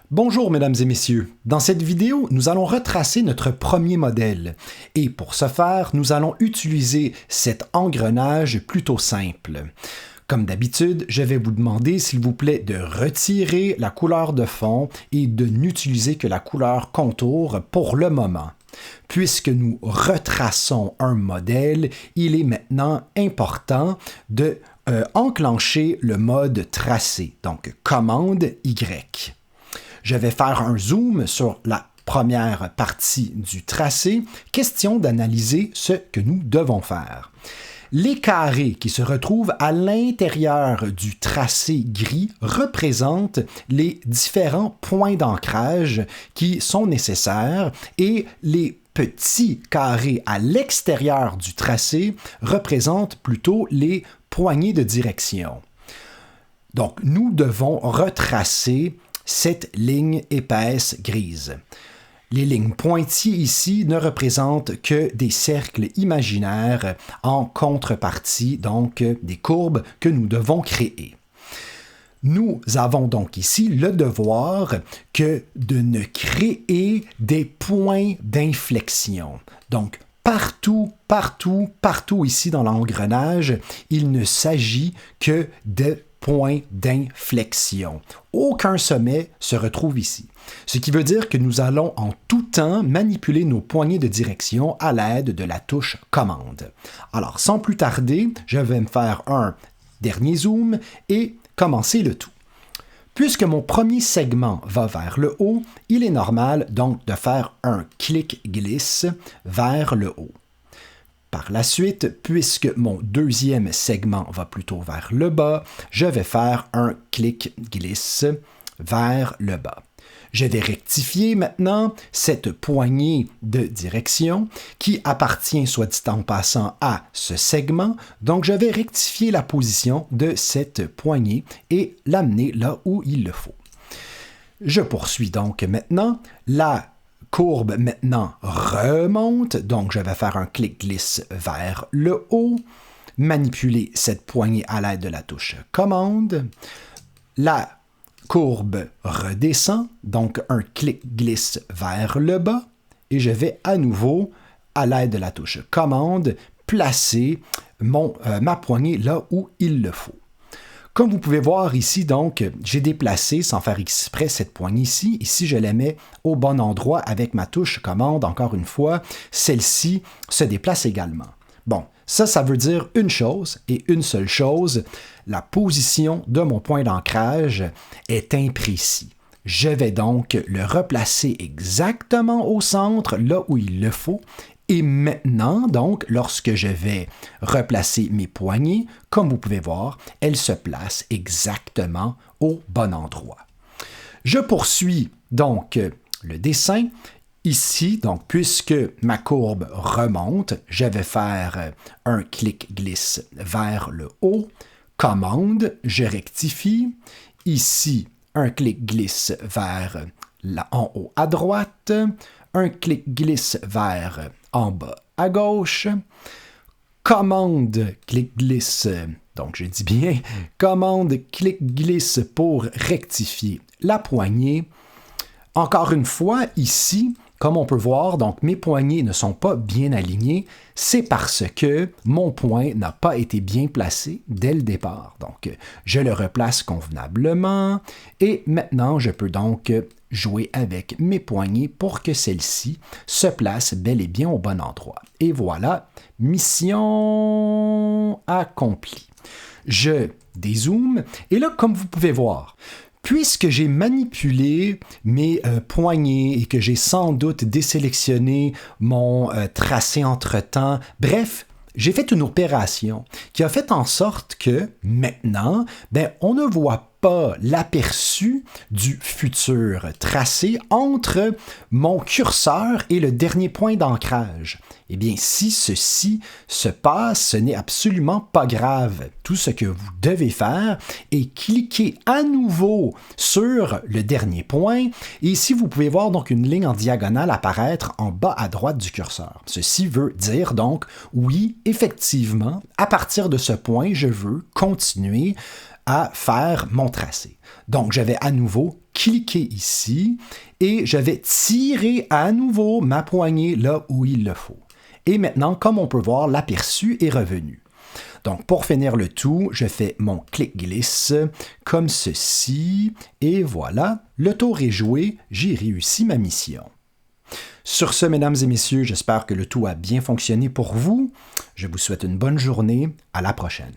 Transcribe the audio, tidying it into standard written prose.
Bonjour mesdames et messieurs, dans cette vidéo, nous allons retracer notre premier modèle et pour ce faire, nous allons utiliser cet engrenage plutôt simple. Comme d'habitude, je vais vous demander s'il vous plaît de retirer la couleur de fond et de n'utiliser que la couleur contour pour le moment. Puisque nous retraçons un modèle, il est maintenant important de enclencher le mode tracé, donc commande Y. Je vais faire un zoom sur la première partie du tracé, question d'analyser ce que nous devons faire. Les carrés qui se retrouvent à l'intérieur du tracé gris représentent les différents points d'ancrage qui sont nécessaires et les petits carrés à l'extérieur du tracé représentent plutôt les poignées de direction. Donc, nous devons retracer cette ligne épaisse grise. Les lignes pointillées ici ne représentent que des cercles imaginaires en contrepartie, donc des courbes que nous devons créer. Nous avons donc ici le devoir que de ne créer des points d'inflexion. Donc, partout ici dans l'engrenage, il ne s'agit que de points d'inflexion. Aucun sommet se retrouve ici. Ce qui veut dire que nous allons en tout temps manipuler nos poignées de direction à l'aide de la touche commande. Alors, sans plus tarder, je vais me faire un dernier zoom et commencer le tout. Puisque mon premier segment va vers le haut, il est normal donc de faire un clic-glisse vers le haut. Par la suite, puisque mon deuxième segment va plutôt vers le bas, je vais faire un clic-glisse vers le bas. Je vais rectifier maintenant cette poignée de direction qui appartient, soit dit en passant, à ce segment. Donc, je vais rectifier la position de cette poignée et l'amener là où il le faut. Je poursuis donc maintenant. La courbe maintenant remonte, donc je vais faire un clic-glisse vers le haut, manipuler cette poignée à l'aide de la touche commande. La courbe redescend, donc un clic-glisse vers le bas, et je vais à nouveau, à l'aide de la touche commande, placer ma poignée là où il le faut. Comme vous pouvez voir ici, donc, j'ai déplacé, sans faire exprès, cette poignée ici. Ici, je la mets au bon endroit avec ma touche commande. Encore une fois, celle-ci se déplace également. Bon, ça veut dire une chose et une seule chose. La position de mon point d'ancrage est imprécis. Je vais donc le replacer exactement au centre, là où il le faut. Et maintenant, donc, lorsque je vais replacer mes poignées, comme vous pouvez voir, elles se placent exactement au bon endroit. Je poursuis donc le dessin. Ici, donc, puisque ma courbe remonte, je vais faire un clic-glisse vers le haut. Commande, je rectifie. Ici, un clic-glisse vers en haut à droite. Un clic-glisse vers en bas à gauche. Commande, clic-glisse, donc je dis bien, commande, clic-glisse pour rectifier la poignée. Encore une fois, ici, comme on peut voir, donc mes poignées ne sont pas bien alignées, c'est parce que mon point n'a pas été bien placé dès le départ. Donc, je le replace convenablement et maintenant, je peux donc jouer avec mes poignées pour que celles-ci se placent bel et bien au bon endroit. Et voilà, mission accomplie. Je dézoome et là, comme vous pouvez voir, puisque j'ai manipulé mes poignées et que j'ai sans doute désélectionné mon tracé entre-temps, bref, j'ai fait une opération qui a fait en sorte que maintenant, on ne voit pas l'aperçu du futur tracé entre mon curseur et le dernier point d'ancrage. Eh bien, si ceci se passe, ce n'est absolument pas grave. Tout ce que vous devez faire est cliquer à nouveau sur le dernier point et ici, vous pouvez voir donc une ligne en diagonale apparaître en bas à droite du curseur. Ceci veut dire donc, oui, effectivement, à partir de ce point, je veux continuer à faire mon tracé. Donc, je vais à nouveau cliquer ici et je vais tirer à nouveau ma poignée là où il le faut. Et maintenant, comme on peut voir, l'aperçu est revenu. Donc, pour finir le tout, je fais mon clic-glisse comme ceci, et voilà, le tour est joué, j'ai réussi ma mission. Sur ce, mesdames et messieurs, j'espère que le tout a bien fonctionné pour vous. Je vous souhaite une bonne journée, à la prochaine.